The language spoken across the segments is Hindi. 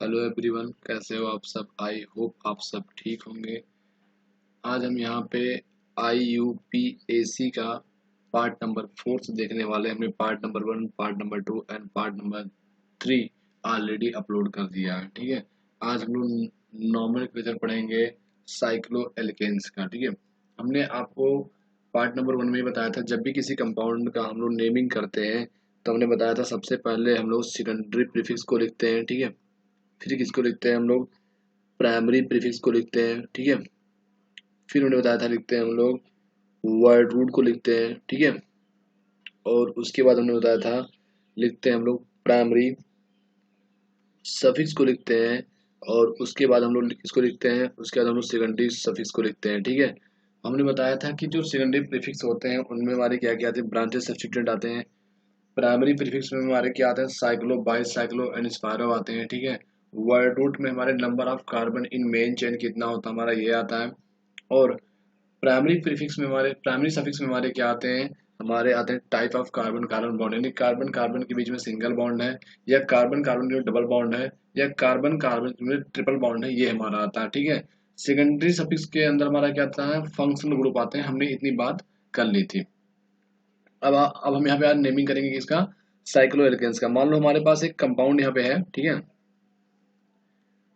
हेलो एवरीवन, कैसे हो आप सब। आई होप आप सब ठीक होंगे। आज हम यहाँ पे IUPAC का पार्ट नंबर 4 से देखने वाले हैं। हमने part number 1, part number 2 and part number 3 already upload कर दिया है। ठीक है, आज हम लोग नॉमेनक्लेचर पढ़ेंगे साइक्लो एल्केन्स का। ठीक है, हमने आपको पार्ट नंबर 1 में ही बताया था, जब भी किसी कंपाउंड का हम लोग नेमिंग करते हैं तो हमने बताया था सबसे पहले हम लोग सेकेंडरी प्रीफिक्स को लिखते हैं। ठीक है, फिर किसको लिखते हैं हम लोग, प्राइमरी प्रीफिक्स को लिखते हैं। ठीक है, फिर उन्होंने बताया था लिखते हैं हम लोग वर्ड रूट को लिखते हैं। ठीक है, और उसके बाद हमने बताया था लिखते हैं हम लोग प्राइमरी सफिक्स को लिखते हैं, और उसके बाद हम लोग इसको लिखते हैं, उसके बाद हम लोग सेकेंडरी सफिक्स को लिखते हैं। ठीक है, हमने बताया था कि जो सेकेंडरी प्रीफिक्स होते हैं उनमें हमारे क्या क्या आते हैं, ब्रांचेस सब्स्टिट्यूएंट आते हैं। प्राइमरी प्रीफिक्स में हमारे क्या आते हैं, साइक्लो बाईसाइक्लो एंड स्पायरो आते हैं। ठीक है, वर्ड रूट में हमारे number of carbon in main chain कितना होता है हमारा, ये आता है। और प्राइमरी सफिक्स में हमारे क्या आते हैं, हमारे आते हैं type of carbon carbon bond, यानी कार्बन कार्बन के बीच में सिंगल बॉन्ड है, या कार्बन कार्बन के डबल बॉन्ड है, या कार्बन कार्बन में ट्रिपल बॉन्ड है, ये हमारा आता है। ठीक है, सेकेंडरी सफिक्स के अंदर हमारा क्या आता है, फंक्शनल ग्रुप आते हैं। हमने इतनी बात कर ली थी। अब हम यहाँ पे आज नेमिंग करेंगे किसका, साइक्लो एल्केन्स का। मान लो हमारे पास एक कंपाउंड यहाँ पे है। ठीक है,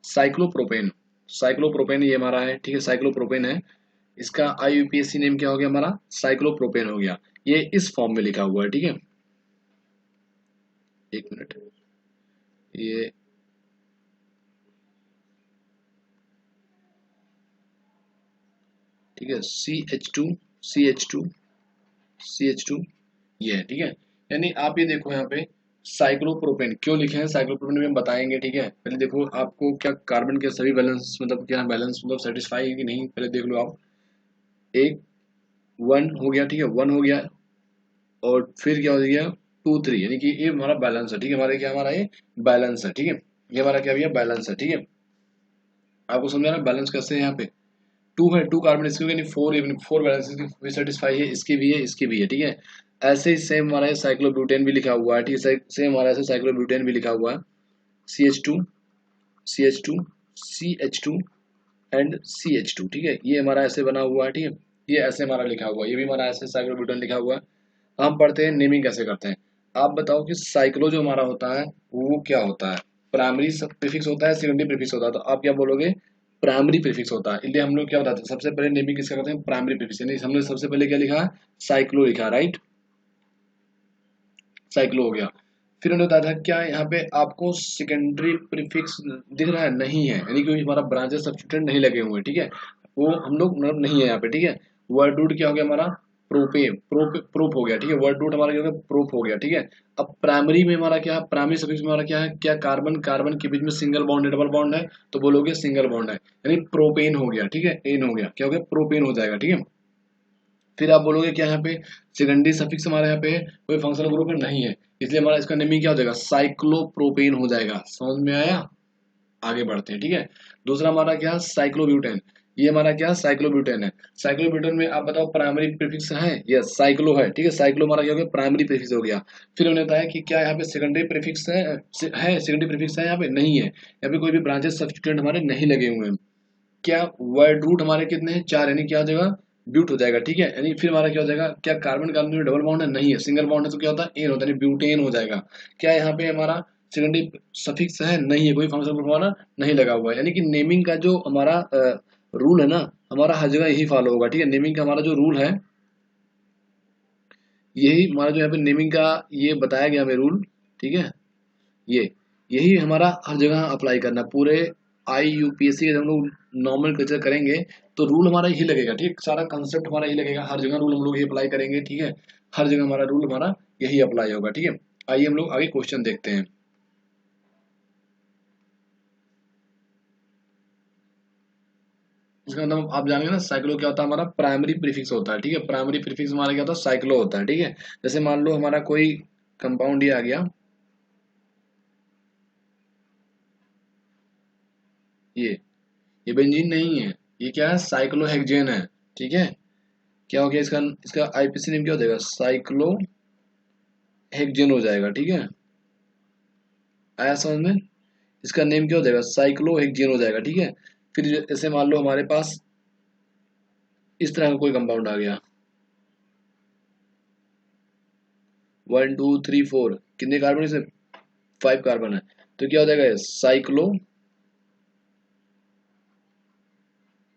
साइक्लोप्रोपेन। साइक्लोप्रोपेन ये हमारा है। ठीक है, साइक्लोप्रोपेन है। इसका IUPAC नेम क्या हो गया हमारा, साइक्लोप्रोपेन हो गया। ये इस फॉर्म में लिखा हुआ है। ठीक है, एक मिनट, ये ठीक है, CH2 ये है। ठीक है, यानी आप ये देखो यहाँ पे साइक्लोप्रोपेन क्यों लिखे हैं, साइक्लोप्रोपेन में हम बताएंगे। ठीक है, पहले देखो आपको क्या कार्बन के सभी बैलेंस, मतलब क्या बैलेंस मतलब सेटिस्फाई है कि नहीं, पहले देख लो आप। एक वन हो गया। ठीक है, वन हो गया, और फिर क्या हो गया 2 3, यानी कि ये हमारा बैलेंस है। ठीक है, हमारे क्या हमारा ये बैलेंस है। ठीक है, ये हमारा क्या भैया बैलेंस है। ठीक है, आपको समझा ना बैलेंस कैसे है। यहाँ पे टू है, टू कार्बन इसके यानी फोर, फोर बैलेंस भी सेटिस्फाई है, इसकी भी है, इसकी भी है। ठीक है, ऐसे ही सेम हमारा साइक्लोब्यूटेन भी लिखा हुआ है। ठीक है, सेम हमारा ऐसे साइक्लोब्यूटेन भी लिखा हुआ है, CH2 एंड CH2। ठीक है, ये हमारा ऐसे बना हुआ है। ठीक है, ये ऐसे हमारा लिखा हुआ है, ये भी हमारा ऐसे साइक्लोब्यूटेन लिखा हुआ है। हम पढ़ते हैं नेमिंग कैसे करते हैं। आप बताओ कि साइक्लो जो हमारा होता है वो क्या होता है, प्राइमरी प्रीफिक्स होता है, सेकेंडरी प्रीफिक्स होता है। तो आप क्या बोलोगे, प्राइमरी प्रीफिक्स होता है। इसलिए हम लोग क्या बताते हैं, सबसे पहले नेमिंग किसका करते हैं, प्राइमरी प्रीफिक्स। यानी हमने सबसे पहले क्या लिखा, साइक्लो लिखा, राइट, साइक्लो हो गया। फिर उन्होंने बताया था क्या यहाँ पे आपको सेकेंडरी प्रीफिक्स दिख रहा है, नहीं है, यानी कि हमारा ब्रांचेस सब्स्टिट्यूएंट नहीं लगे हुए हैं। ठीक है, वो हम लोग मतलब नहीं है यहाँ पे। ठीक है, वर्ड रूट क्या हो गया हमारा, प्रूफ हो गया। ठीक है, वर्ड रूट हमारा क्या हो गया, प्रूफ हो गया। ठीक है, अब प्राइमरी में हमारा क्या है, प्राइमरी सफिक्स में हमारा क्या है, क्या कार्बन कार्बन के बीच में सिंगल बॉन्ड है, डबल बॉन्ड है, तो बोलोगे सिंगल बॉन्ड है, यानी प्रोपेन हो गया। ठीक है, एन हो गया, क्या हो गया, प्रोपेन हो जाएगा। ठीक है, फिर आप बोलोगे क्या यहाँ पे सेकेंडरी सफिक्स हमारे यहाँ पे कोई फंक्शनल ग्रुप नहीं है, इसलिए हमारा इसका नेमिंग क्या हो जाएगा, साइक्लोप्रोपेन हो जाएगा। समझ में आया, आगे बढ़ते हैं। ठीक है, दूसरा हमारा क्या, साइक्लोब्यूटेन। ये हमारा क्या, साइक्लोब्यूटेन है। साइक्लोब्यूटेन में आप बताओ प्राइमरी प्रीफिक्स है, यस साइक्लो है। ठीक है, साइक्लो हमारा क्या हो गया, प्राइमरी प्रीफिक्स हो गया। फिर उन्होंने बताया कि क्या यहाँ पे सेकेंडरी प्रीफिक्स है सेकेंडरी प्रीफिक्स है, यहाँ पे नहीं है, यहाँ पे कोई भी ब्रांचेस सब्स्टिट्यूएंट हमारे नहीं लगे हुए हैं। क्या वर्ड रूट हमारे कितने हैं, 4, यानी क्या हो जाएगा, ब्यूट हो जाएगा। ठीक है, यानी फिर हमारा क्या हो जाएगा, क्या कार्बन कार्बन में डबल बॉन्ड है, नहीं है, सिंगल बॉन्ड है, तो क्या होता है, एन होता है, यानी ब्यूटेन हो जाएगा। क्या यहाँ पे हमारा सेकेंडरी सफिक्स है, नहीं है, कोई फंक्शन ग्रुप हमारा नहीं लगा हुआ है। यानी कि नेमिंग का जो हमारा रूल है ना, हमारा हर जगह यही फॉलो होगा। ठीक है, नेमिंग का हमारा जो रूल है, यही हमारा जो यहाँ पे नेमिंग का ये बताया गया हमें रूल। ठीक है, ये यही हमारा हर जगह अप्लाई करना, पूरे IUPAC जब हम लोग नॉर्मल कल्चर करेंगे तो रूल हमारा यही लगेगा। ठीक, सारा कंसेप्ट हमारा यही लगेगा, हर जगह रूल हम लोग ये अप्लाई करेंगे। ठीक है, हर जगह हमारा रूल हमारा यही अप्लाई होगा। ठीक है, आइए हम लोग आगे क्वेश्चन देखते हैं। इसका मतलब आप जानेंगे ना, साइक्लो क्या होता है, हमारा प्राइमरी प्रीफिक्स होता है। ठीक है, प्राइमरी प्रीफिक्स हमारा क्या होता है, साइक्लो होता है। ठीक है, जैसे मान लो हमारा कोई कंपाउंड ये आ गया, ये ये बेंजीन नहीं है, ये क्या है, साइक्लोहेक्सेन है। ठीक है, क्या हो गया इसका, इसका IPC नेम क्या हो जाएगा, साइक्लो हेक्सेन हो जाएगा। ठीक है, आया समझ में। इसका नेम क्या हो जाएगा, साइक्लोहेक्सेन हो जाएगा, ठीक है। फिर जैसे मान लो हमारे पास इस तरह का कोई कंपाउंड आ गया, 1 2 3 4, कितने कार्बन इसे, 5 कार्बन है, तो क्या हो जाएगा,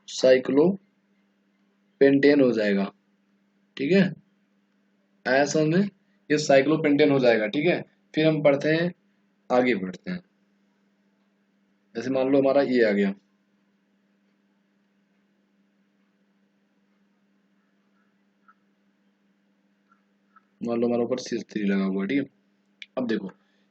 साइक्लोपेंटेन हो जाएगा, ठीक है। आया समझ में, ये साइक्लोपेंटेन हो जाएगा, ठीक है। फिर हम पढ़ते हैं, आगे बढ़ते हैं। जैसे मान लो हमारा ये आ गया, मान लो हमारा ऊपर CH3 लगा हुआ है, ठीक है। अब देखो,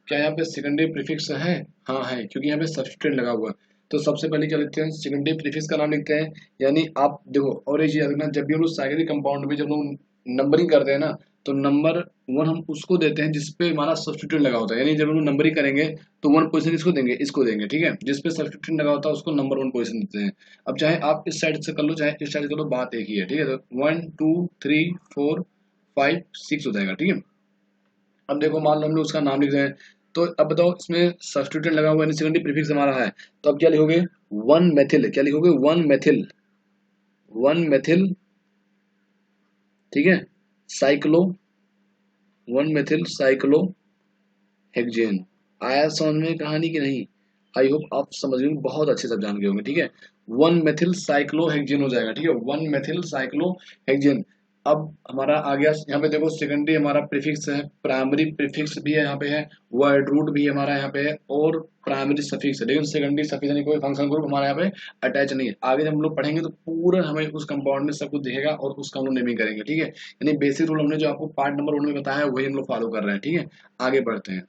क्या यहाँ पे सेकेंडरी प्रीफिक्स है, हाँ है, क्योंकि यहाँ पे सब्स्टिट्यूएंट लगा हुआ है। तो सबसे पहले क्या लिखते हैं, सेकेंडरी प्रीफिक्स का नाम लिखते हैं। यानी आप देखो, और ये चीज याद रखना, जब भी हम लोग साइक्लिक कंपाउंड में जब लोग नंबरिंग करते हैं ना, तो नंबर 1 हम उसको देते हैं जिसपे हमारा सब्स्टिट्यूएंट लगा होता है। यानी जब हम लोग नंबरिंग करेंगे तो 1 पोजीशन इसको देंगे, इसको देंगे, ठीक है। जिसपे सब्स्टिट्यूएंट लगा होता है उसको नंबर 1 पोजीशन देते हैं। अब चाहे आप इस साइड से कर लो, चाहे इस साइड से कर लो, बात एक ही है, ठीक है। तो 1 2 3 4 5 6 हो जाएगा, ठीक है। अब देखो, मान लो हम लोग उसका नाम लिख रहे हैं, तो अब बताओ इसमें सब्स्टिट्यूएंट लगा हुआ है, सेकेंडरी प्रीफिक्स हमारा है, तो अब क्या लिखोगे, 1 मेथिल, क्या लिखोगे, 1 मेथिल, 1 मेथिल, ठीक है, साइक्लो, 1 मेथिल साइक्लो हेक्सेन। आया समझ में कहानी की नहीं, आई होप आप समझ गए, बहुत अच्छे से जान गए होंगे, ठीक है। 1 मेथिल साइक्लोहेक्सेन हो जाएगा, ठीक है, 1 मेथिल साइक्लोहेक्सेन। अब हमारा आ गया, यहाँ पे देखो सेकेंडरी हमारा प्रीफिक्स है, प्राइमरी प्रीफिक्स भी है, यहाँ पे है वर्ड रूट भी हमारा यहाँ पे है, और प्राइमरी सफिक्स है, लेकिन सेकेंडरी सफिक्स यानी कोई फंक्शन ग्रुप हमारे यहाँ पे अटैच नहीं है। आगे जब हम लोग पढ़ेंगे तो पूरा हमें उस कंपाउंड में सब कुछ दिखेगा और उसका हम लोग नेमिंग करेंगे, ठीक है। यानी बेसिक रूल हमने जो आपको पार्ट नंबर 1 में बताया है वही हम लोग फॉलो कर रहे हैं, ठीक है। आगे बढ़ते हैं,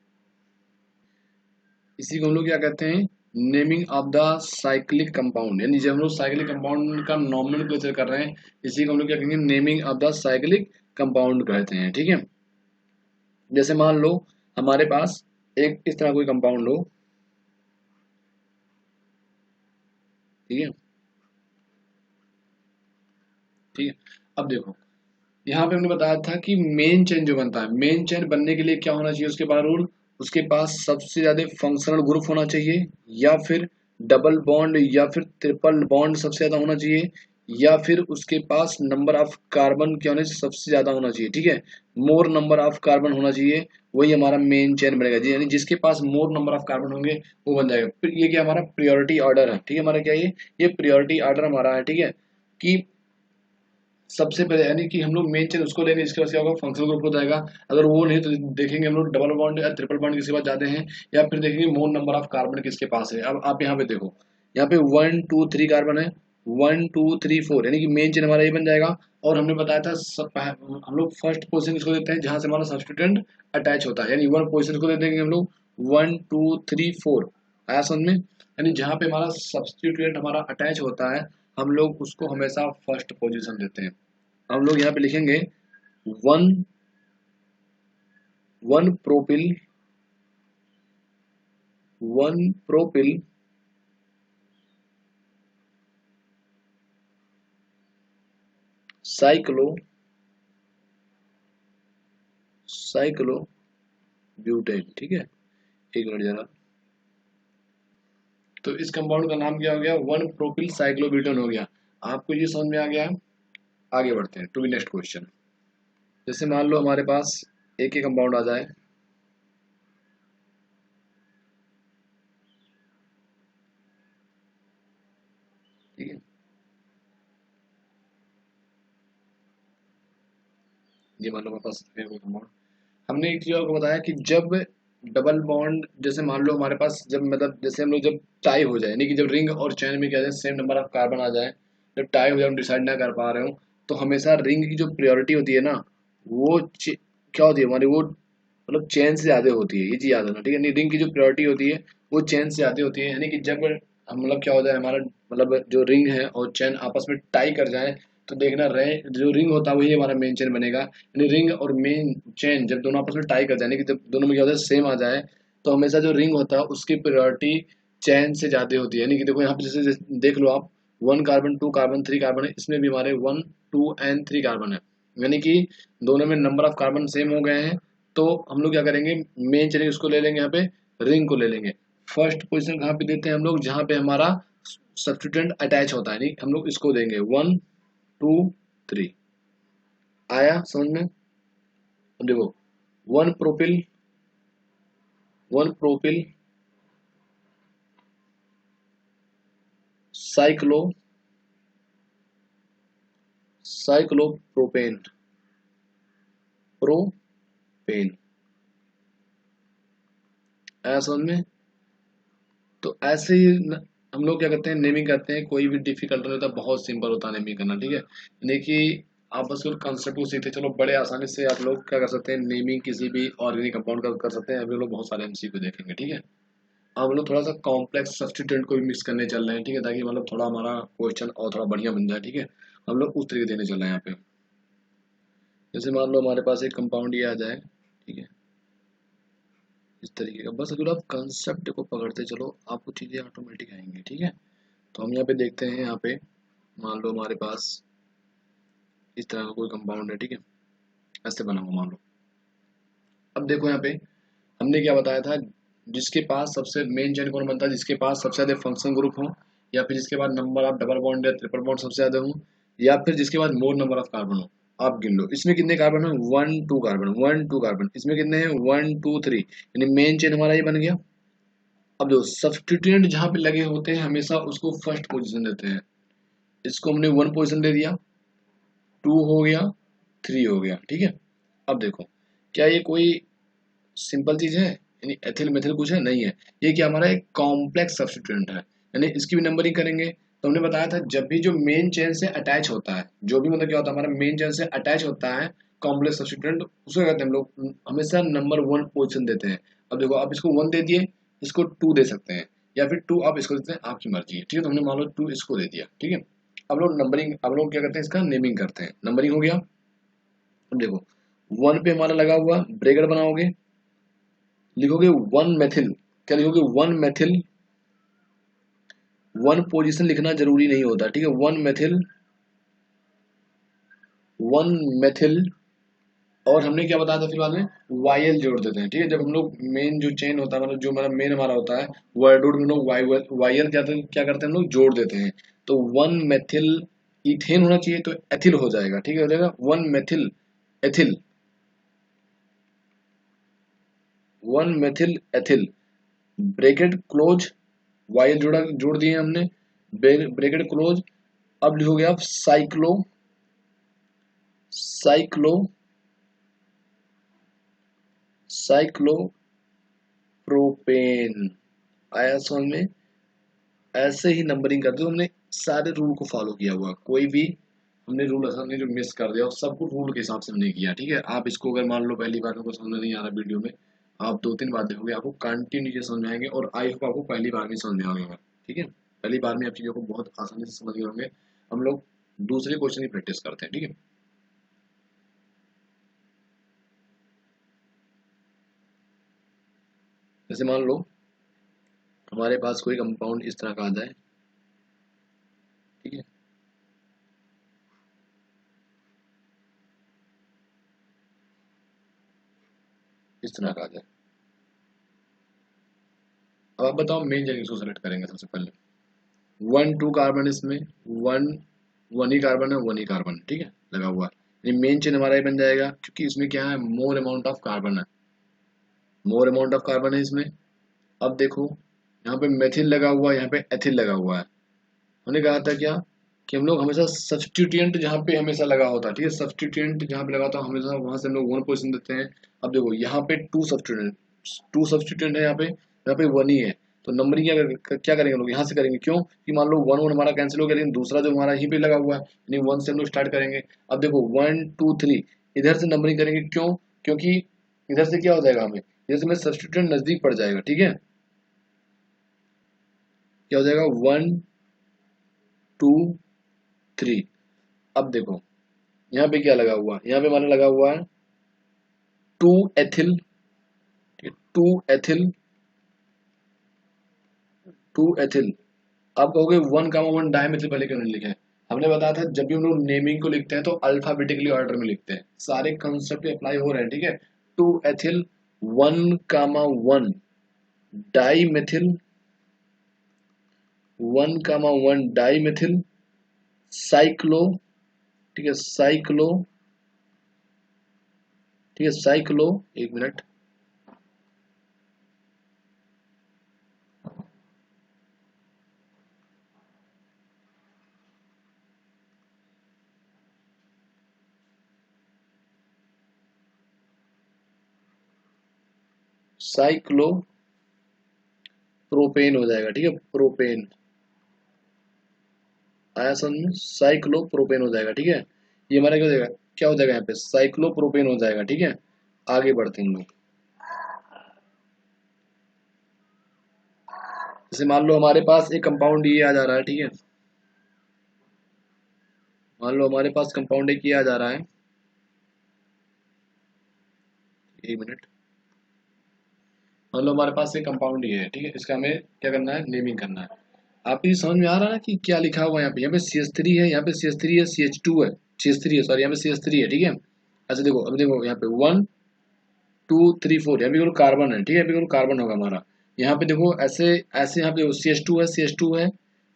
इसी को हम लोग क्या कहते हैं, naming of the cyclic compound. यानी जब हम लोग साइक्लिक कंपाउंड का नॉमेनक्लेचर कर रहे हैं, इसी को हम लोग क्या कहेंगे, naming of the cyclic compound कहते हैं, ठीक है। जैसे मान लो हमारे पास एक इस तरह कोई कंपाउंड हो, ठीक है, ठीक है। अब देखो, यहाँ पे हमने बताया था कि मेन चेन जो बनता है, मेन चेन बनने के लिए क्या होना चाहिए, उसके पास रूल, उसके पास सबसे ज्यादा फंक्शनल ग्रुप होना चाहिए, या फिर डबल बॉन्ड या फिर ट्रिपल बॉन्ड सबसे ज्यादा होना चाहिए, या फिर उसके पास नंबर ऑफ कार्बन क्या होने सबसे ज्यादा होना चाहिए, ठीक है। मोर नंबर ऑफ कार्बन होना चाहिए, वही हमारा मेन चेन बनेगा जी। यानी जिसके पास मोर नंबर ऑफ कार्बन होंगे वो बन जाएगा। फिर ये क्या हमारा प्रियोरिटी ऑर्डर है, ठीक है, हमारा क्या ये प्रियोरिटी ऑर्डर हमारा है, ठीक है। कि सबसे पहले यानी कि हम लोग मेन चेन उसको लेंगे, इसके बाद क्या होगा, फंक्शनल ग्रुप हो जाएगा। अगर वो नहीं तो देखेंगे हम लोग डबल बॉन्ड या ट्रिपल बॉन्ड किसके पास ज्यादा है, या फिर देखेंगे मोर नंबर ऑफ कार्बन किसके पास है। अब आप यहाँ पे देखो, यहाँ पे 1 2 3 कार्बन है, 1 2 3 4, यानी कि मेन चेन हमारा ये बन जाएगा। और हमने बताया था हम लोग फर्स्ट पोजीशन इसको देते हैं जहां से हमारा सब्स्टिट्यूएंट अटैच होता है, यानी 1 पोजीशन को दे देंगे हम लोग, 1 2 3 4। आया समझ में, यानी जहाँ पे हमारा सब्स्टिट्यूएंट हमारा अटैच होता है हम लोग उसको हमेशा फर्स्ट पोजीशन देते हैं। हम लोग यहाँ पे लिखेंगे 1 1 propyl, 1 propyl cyclo cyclo butane, ठीक है। एक मिनट जरा, तो इस कंपाउंड का नाम क्या हो गया, 1 प्रोपिल साइक्लो ब्यूटेन हो गया। आपको ये समझ में आ गया। आगे बढ़ते हैं टू बी नेक्स्ट क्वेश्चन। जैसे मान लो हमारे पास एक ही कंपाउंड आ जाए, ठीक है, ये मान लो हमारे पास है कोई कंपाउंड। हमने एक चीज आपको बताया कि जब डबल बॉन्ड, जैसे मान लो हमारे पास जब मतलब जैसे हम लोग जब टाई हो जाए, यानी कि जब रिंग और चैन में क्या जाए सेम नंबर ऑफ कार्बन आ जाए, जब टाई हो जाए हम डिसाइड ना कर पा रहे हो, तो हमेशा रिंग की जो प्रायोरिटी होती है ना, वो क्या होती है हमारी, वो मतलब चैन से ज्यादा होती है, ये चीज याद रखना, ठीक है। नहीं, रिंग की जो प्रायोरिटी होती है वो चैन से ज्यादा होती है। यानी कि जब हम मतलब क्या हो जाए हमारा मतलब जो रिंग है और चैन आपस में टाई कर जाए, तो देखना रहे जो रिंग होता है वही हमारा मेन चेन बनेगा। यानी रिंग और मेन चेन जब दोनों आपस में टाई कर जाए, यानी कि जब दोनों में क्या होता है सेम आ जाए, तो हमेशा जो रिंग होता है उसकी प्रायोरिटी चैन से ज्यादा होती है। यानी कि देखो यहाँ पे जैसे देख लो आप, 1 कार्बन 2 कार्बन 3 कार्बन है, इसमें भी हमारे 1 2 एंड 3 कार्बन है, यानी कि दोनों में नंबर ऑफ कार्बन सेम हो गए हैं। तो हम लोग क्या करेंगे, मेन चेन उसको ले लेंगे, यहाँ पे रिंग को ले लेंगे। फर्स्ट पोजीशन कहाँ पे देते हैं हम लोग, जहाँ पे हमारा सब्स्टिट्यूएंट अटैच होता है, नहीं हम लोग इसको देंगे 1 2 3। आया समझ में? अब देखो 1 प्रोपिल 1 प्रोपिल साइक्लोप्रोपेन प्रोपेन। आया समझ में? तो ऐसे ही हम लोग क्या करते हैं, नेमिंग करते हैं। कोई भी डिफिकल्ट नहीं होता, बहुत सिंपल होता है नेमिंग करना, ठीक है। यानी कि आप बस कंसेप्ट को सीखते चलो, बड़े आसानी से आप लोग क्या कर सकते हैं, नेमिंग किसी भी ऑर्गेनिक कंपाउंड का कर सकते हैं। अभी लोग बहुत सारे एमसीक्यू देखेंगे, ठीक है। हम लोग थोड़ा सा कॉम्प्लेक्स सब्स्टिट्यूएंट को भी मिक्स करने चल रहे हैं, ठीक है, ताकि मतलब थोड़ा हमारा क्वेश्चन और थोड़ा बढ़िया बन जाए, ठीक है। हम लोग उस तरीके देने चल रहे हैं यहाँ पे। जैसे मान लो हमारे पास एक कंपाउंड ये आ जाए, ठीक है, इस तरीके का। बस अगर आप कंसेप्ट को पकड़ते चलो, आपको चीज़ें ऑटोमेटिक आएंगी, ठीक है। तो हम यहाँ पे देखते हैं, यहाँ पे मान लो हमारे पास इस तरह का कोई कंपाउंड है, ठीक है, ऐसे बना हुआ मान लो। अब देखो यहाँ पे हमने क्या बताया था, जिसके पास सबसे मेन चेन कौन बनता है, जिसके पास सबसे ज्यादा फंक्शन ग्रुप हो, या फिर जिसके पास नंबर ऑफ डबल बॉन्ड या ट्रिपल बॉन्ड सबसे ज्यादा हो, या फिर जिसके पास मोर नंबर ऑफ कार्बन हो। आप गिन लो इसमें कितने कार्बन है, 1 2 कार्बन इसमें कितने हैं, 1 2 3, यानी मेन चेन हमारा ये बन गया। अब जो सब्स्टिट्यूएंट जहाँ पे लगे होते हैं हमेशा उसको फर्स्ट पोजीशन देते हैं। इसको हमने 1 पोजीशन दे दिया, 2 हो गया, 3 हो गया, ठीक है। अब देखो क्या ये कोई सिंपल चीज है, यानी एथिल मेथिल कुछ है नहीं है। ये क्या हमारा एक कॉम्प्लेक्स सब्स्टिट्यूएंट है, यानी इसकी भी नंबरिंग करेंगे। तो हमने बताया था जब भी जो मेन चेन से अटैच होता है, जो भी मतलब क्या होता है हमारा मेन चेन से अटैच होता है कॉम्प्लेक्स सब्स्टिट्यूएंट, उसको कहते हैं हम लोग हमेशा नंबर 1 पोजीशन देते हैं। अब देखो आप इसको 1 दे दिए, इसको 2 दे सकते हैं, या फिर 2 आप इसको देते हैं, आपकी मर्जी है, ठीक है। तो हमने मान लो 2 इसको दे दिया, ठीक है। अब लोग नंबरिंग, अब लोग क्या करते हैं, इसका नेमिंग करते हैं। नंबरिंग हो गया। अब देखो 1 पे हमारा लगा हुआ ब्रैकेट बनाओगे, लिखोगे 1 मेथिल। क्या लिखोगे, 1 मेथिल। 1 पोजीशन लिखना जरूरी नहीं होता, ठीक है। 1 मेथिल, 1 मेथिल। और हमने क्या बताया था फिर बाद में, वाईएल जोड़ देते हैं, ठीक है। जब हम लोग मेन जो चेन होता है, मतलब जो हमारा मेन हमारा होता है वर्डवुड में, लोग वाईएल क्या करते हैं हम लोग जोड़ देते हैं। तो 1 मेथिल इथेन होना चाहिए, तो एथिल हो जाएगा, ठीक है, हो जाएगा 1 methyl ethyl, 1 methyl ethyl. Bracket close, Y जोड़ दिए हमने, ब्रैकेट क्लोज। अब लिखोगे आप साइक्लो साइक्लोप्रोपेन। आया समझ में? ऐसे ही नंबरिंग करते हो, हमने सारे रूल को फॉलो किया हुआ, कोई भी हमने रूल हमने जो मिस कर दिया और सबको रूल के हिसाब से हमने किया, ठीक है। आप इसको अगर मान लो पहली बार में कुछ समझ नहीं आ रहा वीडियो में, आप 2 3 बार देखोगे आपको कंटिन्यू समझ में आएंगे, और आई होप आपको पहली बार में समझ में आएगा, ठीक है। पहली बार में आप चीजों को बहुत आसानी से समझ गए होंगे। हम लोग दूसरे क्वेश्चन की प्रैक्टिस करते हैं, ठीक है। जैसे मान लो हमारे पास कोई कंपाउंड इस तरह का आ जाए, ठीक है, इस तरह का आ जाए। अब आप बताओ मेन जगह किसको सेलेक्ट करेंगे सबसे पहले। 1 2 कार्बन, इसमें 1 ही कार्बन है, 1 ही कार्बन, ठीक है, लगा हुआ है। ये मेन चेन हमारा ही बन जाएगा, क्योंकि इसमें क्या है, मोर अमाउंट ऑफ कार्बन है, मोर अमाउंट ऑफ कार्बन है इसमें। अब देखो यहाँ पे मेथिल लगा हुआ है, यहाँ पे एथिल लगा हुआ है। हमने कहा था क्या, कि हम लोग हमेशा सब्स्टिट्यूएंट जहाँ पे हमेशा लगा होता है, ठीक है, सब्स्टिट्यूएंट जहाँ पे लगा होता है हमेशा वहां से हम लोग 1 पोजीशन देते हैं। अब देखो यहाँ पे 2 सब्स्टिट्यूएंट है, यहाँ पे 1 ही है। तो नंबरिंग क्या करेंगे हम लोग, यहाँ से करेंगे, क्यों कि मान लो 1 1 हमारा कैंसिल हो गया, लेकिन दूसरा जो हमारा यहीं पे लगा हुआ है, यानी 1 से हम लोग स्टार्ट करेंगे। अब देखो 1 2 3 इधर से नंबरिंग करेंगे, क्यों, क्योंकि इधर से क्या हो जाएगा, हमें इधर से हमें सब्स्टिट्यूएंट नजदीक पड़ जाएगा, ठीक है। क्या हो जाएगा, 1 2 3। अब देखो यहाँ पे क्या लगा हुआ है, यहाँ पे हमारा लगा हुआ है 2 एथिल, 2 एथिल, 2 एथिल। आप कहोगे 1 1 डायमेथिल पहले क्यों नहीं लिखे। हमने बताया था जब भी हम लोग नेमिंग को लिखते हैं तो अल्फाबेटिकली ऑर्डर में लिखते हैं, सारे कंसेप्ट अप्लाई हो रहे हैं, ठीक है। 2 ethyl 1 1, dimethyl 1,1 dimethyl cyclo, ठीक है साइक्लो, ठीक है साइक्लो, एक मिनट, साइक्लो प्रोपेन हो जाएगा, ठीक है प्रोपेन, आया समझ में, साइक्लो प्रोपेन हो जाएगा, ठीक है। ये हमारा क्या हो जाएगा, क्या हो जाएगा यहाँ पे साइक्लो प्रोपेन हो जाएगा, ठीक है। आगे बढ़ते हैं हम लोग, जैसे मान लो हमारे पास एक कंपाउंड ये आ जा रहा है, ठीक है, मान लो हमारे पास कंपाउंड एक ये आ जा रहा है, एक मिनट, मान लो हमारे पास एक कंपाउंड ये है, ठीक है, इसका हमें क्या करना है, नेमिंग करना है। आपको ये समझ में आ रहा है ना कि क्या लिखा हुआ है यहाँ पे CH3 है, यहाँ पे CH3 है, CH2 है, CH3 है सॉरी, यहाँ पे CH3 है, ठीक है। अच्छा देखो, अब देखो यहाँ पे 1 2 3 4, यहाँ पे केवल कार्बन है, ठीक है, केवल कार्बन होगा हमारा। यहाँ पे देखो ऐसे ऐसे, यहाँ पे देखो CH2 है, CH2 है,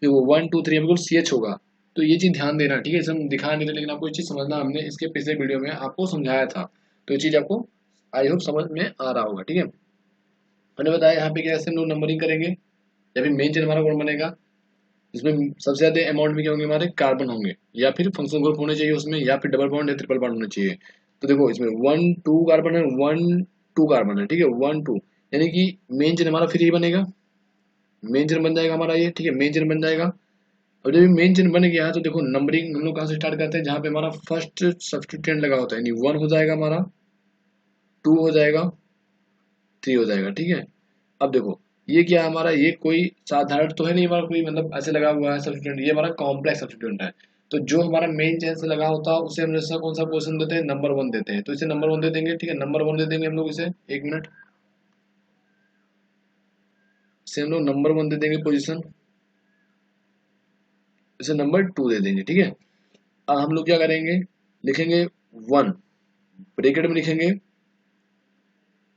देखो 1 2 3 यहाँ पे केवल CH होगा। तो ये चीज ध्यान देना, ठीक है, इसे हम दिखा नहीं रहे, लेकिन आपको ये चीज समझना, हमने इसके पिछले वीडियो में आपको समझाया था, तो ये चीज आपको आई होप समझ में आ रहा होगा, ठीक है। मैंने बताया यहाँ पे कैसे हम लोग नंबरिंग करेंगे, या फिर मेन चेन हमारा कौन बनेगा, इसमें सबसे ज्यादा अमाउंट में क्या होंगे, हमारे कार्बन होंगे, या फिर फंक्शनल ग्रुप होने चाहिए उसमें, या फिर डबल बॉन्ड या ट्रिपल बॉन्ड होने चाहिए। तो देखो इसमें 1 2 कार्बन है, 1 2 कार्बन है, ठीक है 1 2, यानी कि मेन चेन हमारा फिर ये बनेगा, मेन चेन बन जाएगा हमारा ये, ठीक है मेन चेन बन जाएगा। और जब मेन चेन बन गया तो देखो नंबरिंग हम लोग कहाँ से स्टार्ट करते हैं, जहाँ पे हमारा फर्स्ट सब्स्टिट्यूएंट लगा होता है, यानी 1 हो जाएगा हमारा, 2 हो जाएगा, 3 हो जाएगा, ठीक है। अब देखो ये क्या है हमारा, ये कोई साधारण तो है नहीं हमारा, कोई मतलब ऐसे लगा हुआ है सब्स्टिट्यूएंट, ये हमारा कॉम्प्लेक्स सब्स्टिट्यूएंट है। तो जो हमारा मेन चेन से लगा होता है उसे हम जैसा कौन सा पोजीशन देते हैं, नंबर 1 देते हैं, तो इसे नंबर 1 दे देंगे, ठीक है नंबर 1 दे देंगे हम लोग इसे, एक मिनट, इसे हम लोग नंबर 1 दे देंगे पोजीशन, इसे नंबर 2 दे देंगे, ठीक है। अब हम लोग क्या करेंगे, लिखेंगे 1, ब्रैकेट में लिखेंगे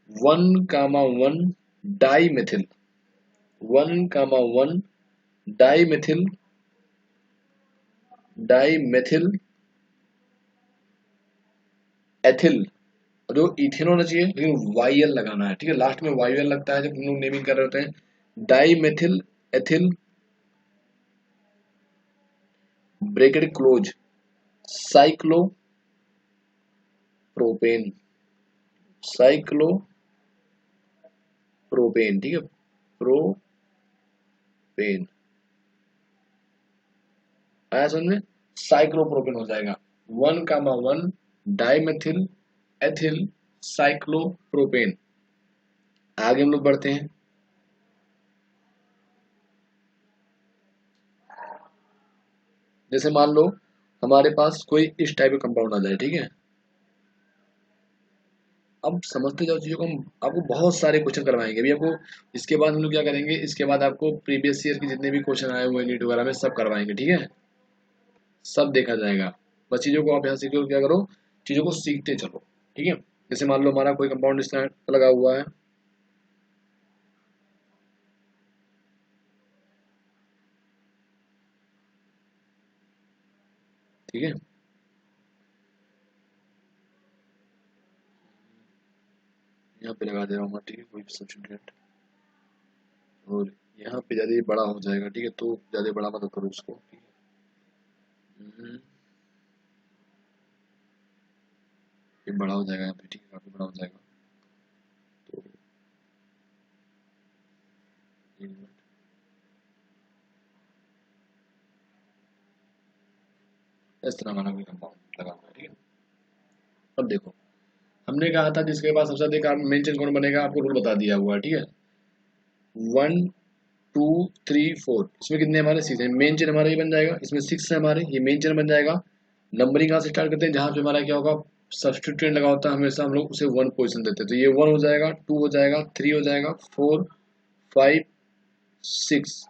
1,1 dimethyl, 1,1 dimethyl, dimethyl ethyl, जो इथेन होना चाहिए लेकिन वाईएल लगाना है, ठीक है लास्ट में वाईएल लगता है जब हम लोग नेमिंग कर रहे होते हैं। Dimethyl ethyl, bracket close, cyclopropane, cyclopropane, ठीक है प्रोपेन, आया समझ में, साइक्लोप्रोपेन हो जाएगा, 1,1 डाइमेथिल एथिल साइक्लोप्रोपेन। आगे हम लोग बढ़ते हैं, जैसे मान लो हमारे पास कोई इस टाइप का कंपाउंड आ जाए, ठीक है। अब समझते जाओ चीजों को, हम आपको बहुत सारे क्वेश्चन करवाएंगे अभी आपको। इसके बाद हम लोग क्या करेंगे, इसके बाद आपको प्रीवियस ईयर के जितने भी क्वेश्चन आए हुए नीट वगैरह में सब करवाएंगे, ठीक है सब देखा जाएगा। बस चीजों को आप यहाँ सीखो, क्या करो चीजों को सीखते चलो, ठीक है। जैसे मान लो हमारा कोई कंपाउंड इस तरह लगा हुआ है, ठीक है, यहाँ पे लगा दे रहा हूँ मैं, ठीक है कोई सब्स्टिट्यूएंट, और यहाँ पे ज्यादा बड़ा हो जाएगा, ठीक है तो ज्यादा बड़ा मत करो उसको, ठीक है ये बड़ा हो जाएगा यहाँ पे, ठीक है काफी बड़ा हो जाएगा, तो एक मिनट, इस तरह हमारा कोई कंपाउंड लगा हुआ है, ठीक है। अब देखो हमने कहा था जिसके पास सबसे अधिक मेन चेन कौन बनेगा, आपको रूल बता दिया हुआ है, ठीक है 1 2 3 4, इसमें कितने हमारे 6 हैं, मेन चेन हमारा ये बन जाएगा, इसमें 6 है हमारे, ये मेन चेन बन जाएगा। नंबरिंग कहाँ से स्टार्ट करते हैं, जहाँ पे हमारा क्या होगा सब्स्टिट्यूएंट लगा होता है हमेशा हम लोग उसे 1 पोजीशन देते हैं, तो ये 1 हो जाएगा, 2 हो जाएगा, 3 हो जाएगा, 4 5 6।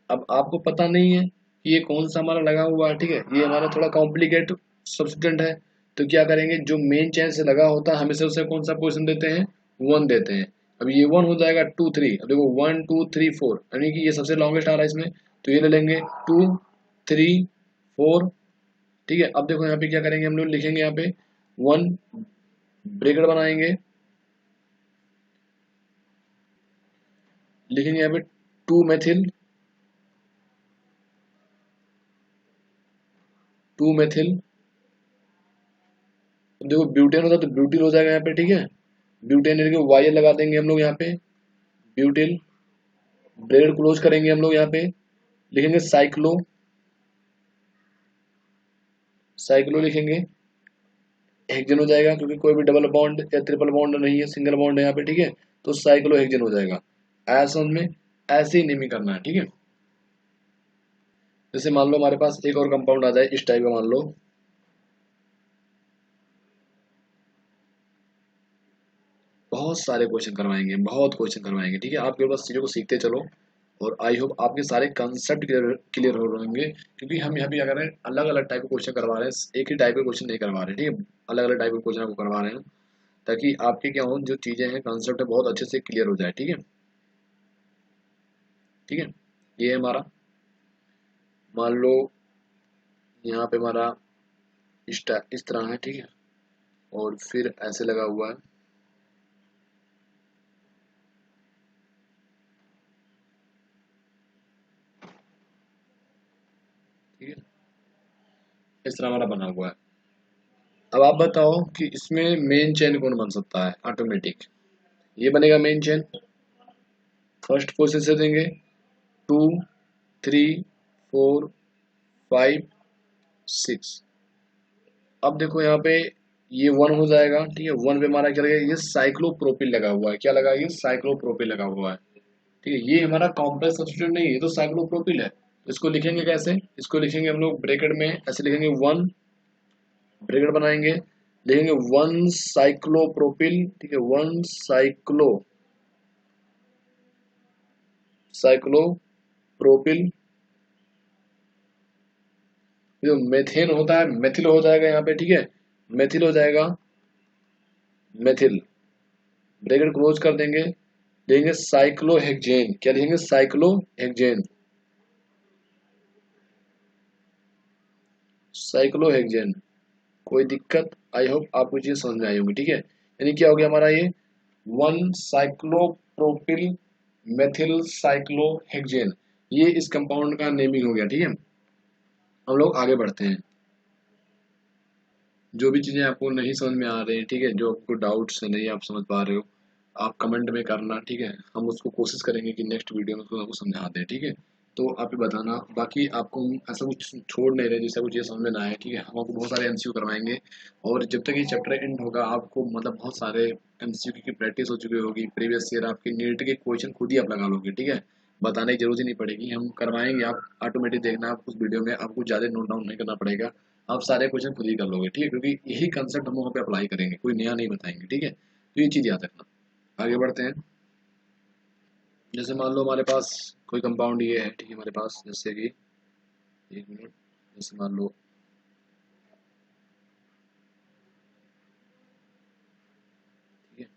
अब आपको पता नहीं है कि ये कौन सा हमारा लगा हुआ है, ठीक है ये हमारा थोड़ा कॉम्प्लिकेट सब्स्टिट्यूएंट है, तो क्या करेंगे जो मेन चेन से लगा होता है हमेशा उसे कौन सा पोजीशन देते हैं, 1 देते हैं। अब ये 1 हो जाएगा, 2 3, अब देखो 1 2 3 4, यानी कि ये सबसे लॉन्गेस्ट आ रहा है इसमें, तो ये ले लेंगे 2 3 4। ठीक है, अब देखो यहाँ पे क्या करेंगे, हम लोग लिखेंगे यहाँ पे 1, ब्रैकेट बनाएंगे, लिखेंगे यहाँ पे 2 मेथिल, 2 मेथिल। देखो ब्यूटेन होता तो ब्यूटिल हो जाएगा यहाँ पे, ठीक है, ब्यूटेन यानी कि वाई लगा देंगे हम लोग यहाँ पे, ब्यूटिल, ब्रैकेट क्लोज करेंगे हम लोग यहाँ पे, लिखेंगे साइक्लो, साइक्लो लिखेंगे, हेक्सेन हो जाएगा, क्योंकि कोई भी डबल बॉन्ड या ट्रिपल बॉन्ड नहीं है, सिंगल बॉन्ड है यहाँ पे, ठीक है, तो साइक्लो हेक्सेन हो जाएगा। ऐसा में ऐसे ही नेमिंग करना है, ठीक है। जैसे मान लो हमारे पास एक और कंपाउंड आ जाए इस टाइप का, मान लो बहुत सारे क्वेश्चन करवाएंगे, बहुत क्वेश्चन करवाएंगे, ठीक है, आप केवल बस चीज़ों को सीखते चलो, और आई होप आपके सारे कंसेप्ट क्लियर हो रहेंगे, क्योंकि हम यहाँ पे क्या कर रहे हैं, अलग अलग टाइप के क्वेश्चन करवा रहे हैं, एक ही टाइप के क्वेश्चन नहीं करवा रहे, ठीक है, अलग अलग टाइप के क्वेश्चन आपको करवा रहे हैं, ताकि आपके क्या हो, जो चीज़ें हैं कंसेप्ट है बहुत अच्छे से क्लियर हो जाए, ठीक है, ठीक है। ये है हमारा, मान लो यहाँ पे हमारा इस तरह है, ठीक है, और फिर ऐसे लगा हुआ है, ठीक है, इस तरह हमारा बना हुआ है। अब आप बताओ कि इसमें मेन चेन कौन बन सकता है ऑटोमेटिक, ये बनेगा मेन चेन, फर्स्ट पोजीशन से देंगे 2 3 4 5 6। अब देखो यहाँ पे ये 1 हो जाएगा, ठीक है, 1 पे हमारा क्या लगेगा, ये साइक्लोप्रोपिल लगा हुआ है, क्या लगा, ये साइक्लोप्रोपिल लगा हुआ है, ठीक है, ये हमारा कॉम्प्लेक्स सब्स्टिट्यूट नहीं है, ये तो साइक्लोप्रोपिल है, तो इसको लिखेंगे कैसे, इसको लिखेंगे हम लोग ब्रैकेट में ऐसे लिखेंगे 1, ब्रैकेट बनाएंगे, लिखेंगे 1 साइक्लोप्रोपिल, ठीक है, 1 साइक्लोप्रोपिल, जो मेथेन होता है मेथिल हो जाएगा यहाँ पे, ठीक है, मेथिल हो जाएगा, मेथिल, ब्रैकेट क्लोज कर देंगे, लेंगे साइक्लोहेक्सेन, क्या लिखेंगे, साइक्लोहेक्सेन, साइक्लोहेक्सेन। कोई दिक्कत, आई होप आपको चीज समझ में आई होगी, ठीक है, यानी क्या हो गया हमारा ये 1 साइक्लोप्रोपिल मेथिल साइक्लोहेक्सेन, ये इस कंपाउंड का नेमिंग हो गया, ठीक है। हम लोग आगे बढ़ते हैं, जो भी चीजें आपको नहीं समझ में आ रही हैं, ठीक है, जो आपको डाउट्स है नहीं आप समझ पा रहे हो, आप कमेंट में करना, ठीक है, हम उसको कोशिश करेंगे कि नेक्स्ट वीडियो में उसको आपको समझा दें, ठीक है, तो आप ये बताना, बाकी आपको हम ऐसा कुछ छोड़ नहीं रहे जिससे कुछ ये समझ में ना आए, ठीक है, हम आपको बहुत सारे एमसीक्यू करवाएंगे, और जब तक ये चैप्टर एंड होगा आपको मतलब बहुत सारे एमसीक्यू की प्रैक्टिस हो चुकी होगी, प्रीवियस ईयर आपके नीट के क्वेश्चन खुद ही आप लगा लोगे, ठीक है, बताने की जरूरत ही नहीं पड़ेगी, हम करवाएंगे, आप ऑटोमेटिक देखना, आप उस वीडियो में आपको ज़्यादा नोट डाउन नहीं करना पड़ेगा, आप सारे क्वेश्चन खुद ही कर लोगे, ठीक है, क्योंकि यही कंसेप्ट हम वहाँ पे अप्लाई करेंगे, कोई नया नहीं बताएंगे, ठीक है, तो ये चीज़ याद रखना। आगे बढ़ते हैं, जैसे मान लो हमारे पास कोई कंपाउंड ये है, ठीक है, हमारे पास जैसे कि एक मिनट, जैसे मान लो ठीक है,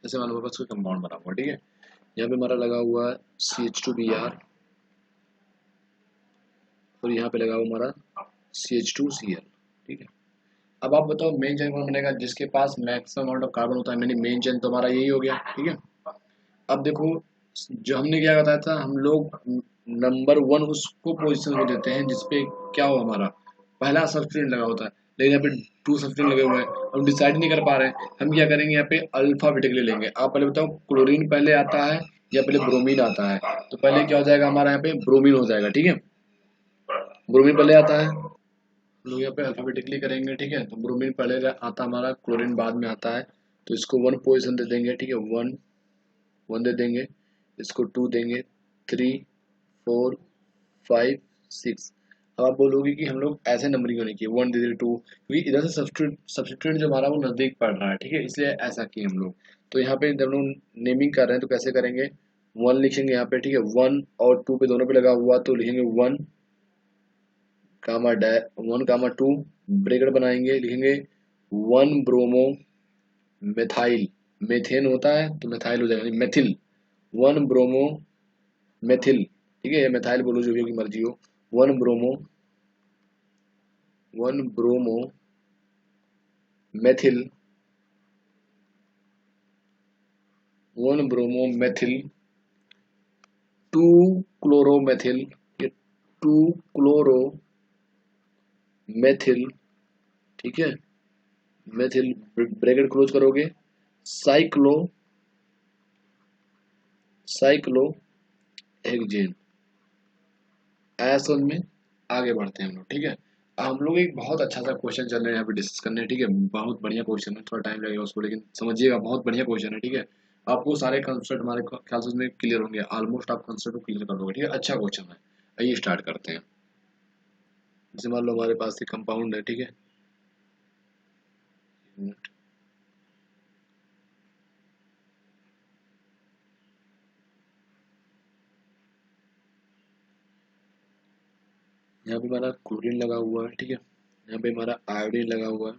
जैसे मान लो हमारे पास कोई कंपाउंड बना हुआ, ठीक है, यहाँ पे हमारा लगा हुआ है CH2Br, और यहाँ पे लगा हुआ हमारा CH2Cl, ठीक है। अब आप बताओ मेन चेन कौन बनेगा, जिसके पास मैक्सिमम अमाउंट ऑफ कार्बन होता है, मैंने मेन चेन तो हमारा यही हो गया, ठीक है। अब देखो, जो हमने क्या बताया था, हम लोग नंबर 1 उसको पोजीशन को देते हैं जिसपे क्या हो, हमारा पहला सब्सटेंस लगा होता है, लेकिन यहाँ पे 2 सब्सटेंस लगे हुए हैं, हम डिसाइड नहीं कर पा रहे हैं, हम क्या करेंगे, यहाँ पे अल्फाबेटिकली लेंगे, आप पहले बताओ क्लोरीन पहले आता है या पहले ब्रोमीन आता है, तो पहले क्या हो जाएगा हमारा, यहाँ पे ब्रोमीन हो जाएगा, ठीक है, ब्रोमीन पहले आता है, लोग यहाँ पे अल्फाबेटिकली करेंगे, ठीक है, तो ब्रोमीन पहले आता हमारा, क्लोरीन बाद में आता है, तो इसको 1 पोजीशन दे देंगे, ठीक है, 1 1 दे देंगे, इसको 2 देंगे, 3 4 5 6। अब आप बोलोगे कि हम लोग ऐसे नंबरिंग होने की 1 दे दे 2, क्योंकि इधर से सब्सटीट्यूएंट जो हमारा वो नजदीक पड़ रहा है, ठीक है, इसलिए ऐसा किए हम लोग। तो यहाँ पे जब लोग नेमिंग कर रहे हैं तो कैसे करेंगे, 1 लिखेंगे यहाँ पे, ठीक है, 1 और 2 पे दोनों पे लगा हुआ, तो लिखेंगे 1 कामा 1 कामा 2, ब्रैकेट बनाएंगे, लिखेंगे 1 ब्रोमो मेथाइल, मेथेन होता है तो मेथाइल हो जाएगा, मेथिल, वन ब्रोमो मेथिल, ठीक है, ये मेथाइल बोलो जो भी की मर्जी हो, one bromo, one bromo methyl, one bromo methyl, two chloromethyl, ये टू क्लोरो मेथिल, ठीक है, मेथिल, ब्रैकेट क्लोज करोगे, साइक्लो, साइक्लो हेक्सेन, ऐसा में आगे बढ़ते हैं हम लोग, ठीक है। हम लोग एक बहुत अच्छा सा क्वेश्चन चल रहे हैं यहाँ पे डिस्कस करने, ठीक है, बहुत बढ़िया क्वेश्चन है, थोड़ा टाइम लगेगा उसको, लेकिन समझिएगा बहुत बढ़िया क्वेश्चन है, ठीक है। आपको सारे कंसेप्ट हमारे ख्याल से उसमें क्लियर होंगे, ऑलमोस्ट आप कंसेप्ट को क्लियर कर दोगे, ठीक है, अच्छा क्वेश्चन है। आइए स्टार्ट करते हैं। जैसे मान लो हमारे पास एक कंपाउंड है, ठीक है, यहाँ पे हमारा क्लोरीन लगा हुआ है, ठीक है, यहाँ पे हमारा आयोडीन लगा हुआ है,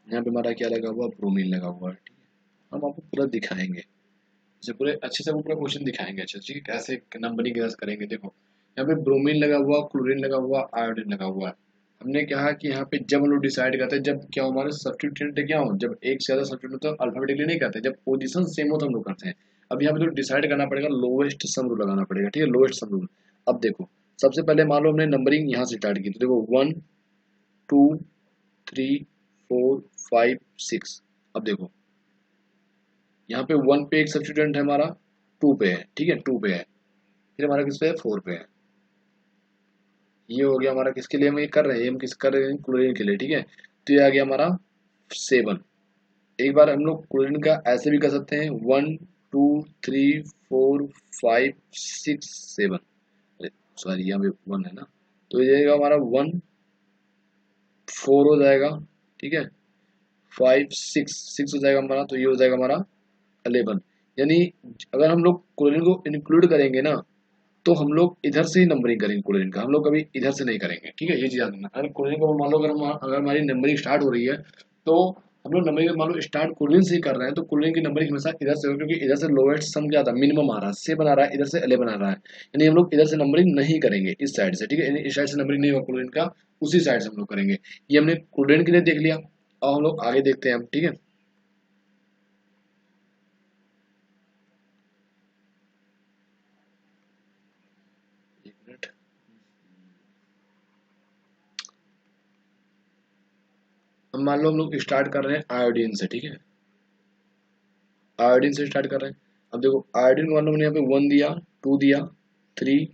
यहाँ पे हमारा क्या लगा हुआ है, ब्रोमीन लगा हुआ है, ठीक है। हम आपको पूरा दिखाएंगे, जैसे पूरे अच्छे से वो पूरा क्वेश्चन दिखाएंगे अच्छे से, ठीक है, कैसे नंबरिंग कैसे करेंगे। देखो यहाँ पे ब्रोमीन लगा हुआ, क्लोरीन लगा हुआ, आयोडीन लगा हुआ है। हमने कहा कि यहाँ पे जब हम लोग डिसाइड करते हैं, जब क्या हो हमारे सब्स्टिट्यूएंट क्या हो, जब एक से ज्यादा सब्स्टिट्यूएंट तो अल्फाबेटिकली नहीं करते, जब पोजीशन सेम हो तो हम लोग करते हैं। अब यहाँ पे तो डिसाइड करना पड़ेगा, लोवेस्ट सम रूल लगाना पड़ेगा, ठीक है, लोवेस्ट सम रूल। अब देखो सबसे पहले मान लो हमने नंबरिंग यहाँ से स्टार्ट की, तो देखो 1 2 3 4 5 6। अब देखो यहाँ पे 1 पे एक सब्स्टिट्यूएंट है हमारा, 2 पे है, ठीक है, 2 पे है, फिर हमारा किस पे है, 4 पे है। ये हो गया हमारा, किसके लिए हम ये कर रहे हैं, ये हम किस कर रहे हैं, क्लोरीन के लिए, ठीक है। तो ये आ गया हमारा 7। एक बार हम लोग क्लोरीन का ऐसे भी कर सकते हैं, 1 2 3 4 5 6 7, अरे सॉरी यहाँ पे 1 है ना, तो ये जाएगा हमारा 1 4 हो जाएगा, ठीक है, 5 6 हो जाएगा हमारा, तो ये हो जाएगा हमारा 11। यानी अगर हम लोग क्लोरीन को इंक्लूड करेंगे ना, तो हम लोग इधर से ही नंबरिंग करेंगे क्लोरीन का, हम लोग कभी इधर से नहीं करेंगे, ठीक है, ये चीज याद रखना। अगर क्लोरीन को मान लो अगर हमारी नंबरिंग स्टार्ट हो रही है, तो हम लोग नंबरिंग मान लो स्टार्ट क्लोरीन से ही कर रहे हैं, तो क्लोरीन की नंबरिंग हमेशा इधर से होगी, क्योंकि इधर से लोवेस्ट सम क्या था, मिनिमम आ रहा है, 7 आ रहा है, इधर से 11 आ रहा है। यानी हम लोग इधर से नंबरिंग नहीं करेंगे, इस साइड से, ठीक है, यानी इस साइड से नंबरिंग नहीं होगा क्लोरीन का, उसी साइड से हम लोग करेंगे। ये हमने क्लोरीन के लिए देख लिया, और हम लोग आगे देखते हैं हम, ठीक है। एक मिनट, अब मान लो हम लोग स्टार्ट कर रहे हैं आयोडीन से, ठीक है, आयोडीन से स्टार्ट कर रहे हैं। अब देखो आयोडीन को मान लो मैंने यहाँ पे 1 दिया, 2 दिया, 3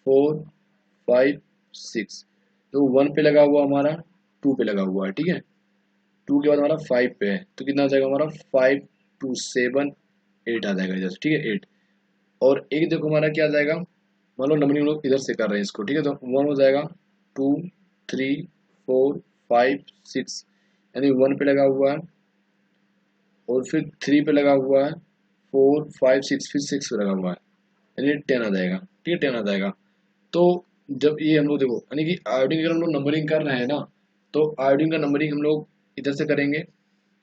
4 5 6, तो 1 पे लगा हुआ हमारा, 2 पे लगा हुआ है, ठीक है, 2 के बाद हमारा 5 पे है, तो कितना आ जाएगा हमारा, 5 2 7 8 आ जाएगा इधर से, ठीक है, 8। और एक देखो हमारा क्या आ जाएगा, मान लो नंबरिंग हम लोग इधर से कर रहे हैं इसको, ठीक है, तो 1 हो जाएगा, 2 3 4 5 6, यानी 1 पे लगा हुआ है, और फिर 3 पे लगा हुआ है, 4 5 6, फिर 6 पे लगा हुआ है, यानी 10 आ जाएगा, ठीक है, 10 आ जाएगा। तो जब ये हम लोग देखो, यानी कि आयोडीन अगर हम लोग नंबरिंग कर रहे हैं ना, तो आयोडीन का नंबरिंग हम लोग इधर से करेंगे,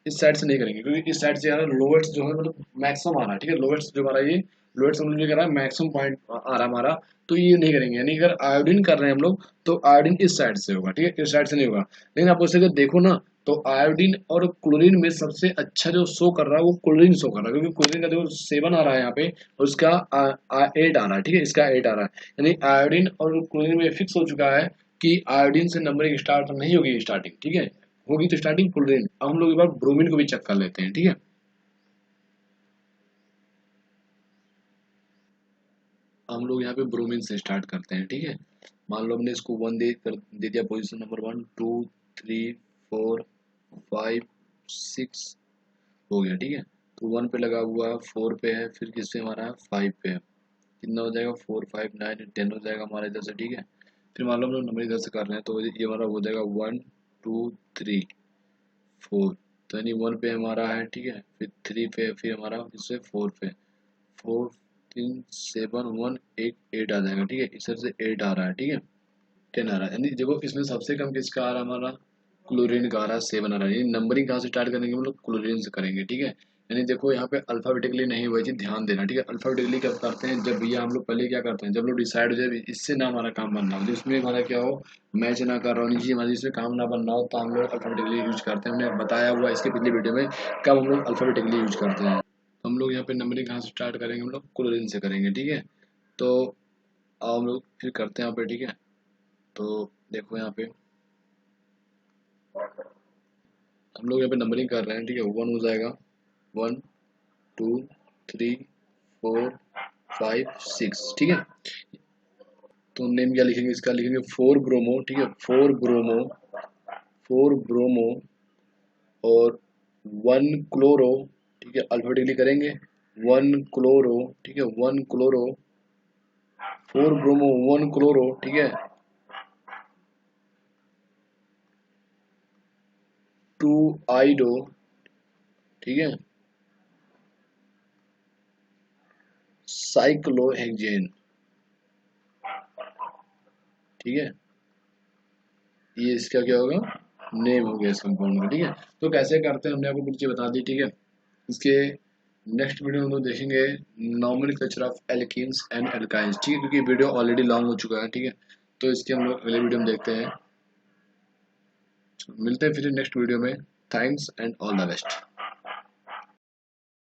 इस साइड से नहीं करेंगे, क्योंकि इस साइड से यार लोवेस्ट जो है मतलब मैक्सिमम आ रहा है, ठीक है, लोवेस्ट जो हमारा ये लोवेस्ट हम लोग कर रहा है, मैक्सिमम पॉइंट आ रहा है हमारा, तो ये नहीं करेंगे। यानी अगर आयोडीन कर रहे हैं हम लोग, तो आयोडीन इस साइड से होगा, ठीक है, इस साइड से नहीं होगा। लेकिन आप उसे अगर देखो ना, तो आयोडीन और क्लोरीन में सबसे अच्छा जो शो कर रहा है वो क्लोरीन शो कर रहा है, क्योंकि क्लोरीन का जो 7 आ रहा है यहाँ पे, और उसका 8 आ रहा है, ठीक है, इसका 8 आ रहा है। यानी आयोडीन और क्लोरीन में फिक्स हो चुका है कि आयोडीन से नंबरिंग स्टार्ट नहीं होगी स्टार्टिंग, ठीक है, होगी तो स्टार्टिंग क्लोरीन। अब हम लोग एक बार ब्रोमीन को भी चेक कर लेते हैं, ठीक है। हम लोग यहाँ पे ब्रोमीन से स्टार्ट करते हैं, ठीक है। मान लो हमने इसको 1 दे दिया, पोजीशन नंबर 1 2 3 4 5 6 हो गया, ठीक है। तो 1 पे लगा हुआ है, 4 पे है, फिर किस पे हमारा है, 5 पे है, कितना हो जाएगा, 4 5 9 10 हो जाएगा हमारा इधर से, ठीक है। फिर मान लो हम लोग नंबर इधर से कर रहे हैं, तो ये हमारा हो जाएगा 1 2 3 4, तो यानी 1 पे हमारा है, ठीक है, फिर 3 पे है, फिर हमारा इससे 4 पे, 4 3 7 1 8 8 आ जाएगा, ठीक है, इस तरह से 8 आ रहा है, ठीक है, 10 आ रहा है। यानी देखो इसमें सबसे कम किसका आ रहा है हमारा, क्लोरीन गारा से बना रहा है। नंबरिंग कहाँ से स्टार्ट करेंगे हम लोग, क्लोरीन से करेंगे, ठीक है। यानी देखो यहाँ पे अल्फाबेटिकली नहीं हुआ जी, ध्यान देना, ठीक है। अल्फाबेटिकली कब करते हैं, जब भैया हम लोग पहले क्या करते हैं, जब लोग डिसाइड हो जाए इससे ना हमारा काम बनना हो, जिसमें हमारा क्या हो, मैच ना कर रहा हो, नीचे हमारी इसमें काम ना बनना हो, तो हम लोग अल्फाबेटिकली यूज करते हैं। हमने बताया हुआ इसके पिछली वीडियो में कब हम लोग अल्फाबेटिकली यूज करते हैं। हम लोग यहाँ पे नंबरिंग कहाँ से स्टार्ट करेंगे, हम लोग क्लोरीन से करेंगे, ठीक है। तो आओ हम लोग फिर करते हैं यहाँ पे, ठीक है। तो देखो यहाँ पे हम लोग यहाँ पे नंबरिंग कर रहे हैं, ठीक है। 1 हो जाएगा, 1 2 3 4 5 6, ठीक है। तो नेम क्या लिखेंगे, इसका लिखेंगे 4 ब्रोमो, ठीक है, 4 ब्रोमो, 4 ब्रोमो और 1 क्लोरो, ठीक है। अल्फाबेटिकली करेंगे, 1 क्लोरो, ठीक है, 1 क्लोरो, 4 ब्रोमो 1 क्लोरो, ठीक है, 2 आइडो, ठीक है, साइक्लोहेक्सेन, ठीक है। ये इसका क्या होगा, नेम हो गया इस कंपाउंड का, ठीक है। तो कैसे करते हैं हमने आपको कुछ चीज़ बता दी, ठीक है। इसके नेक्स्ट वीडियो में हम लोग देखेंगे nomenclature of alkenes and alkynes, ठीक है, क्योंकि वीडियो ऑलरेडी लॉन्ग हो चुका है, ठीक है। तो इसके हम लोग अगले वीडियो में देखते हैं, मिलते हैं फिर नेक्स्ट वीडियो में। Thanks and all the best.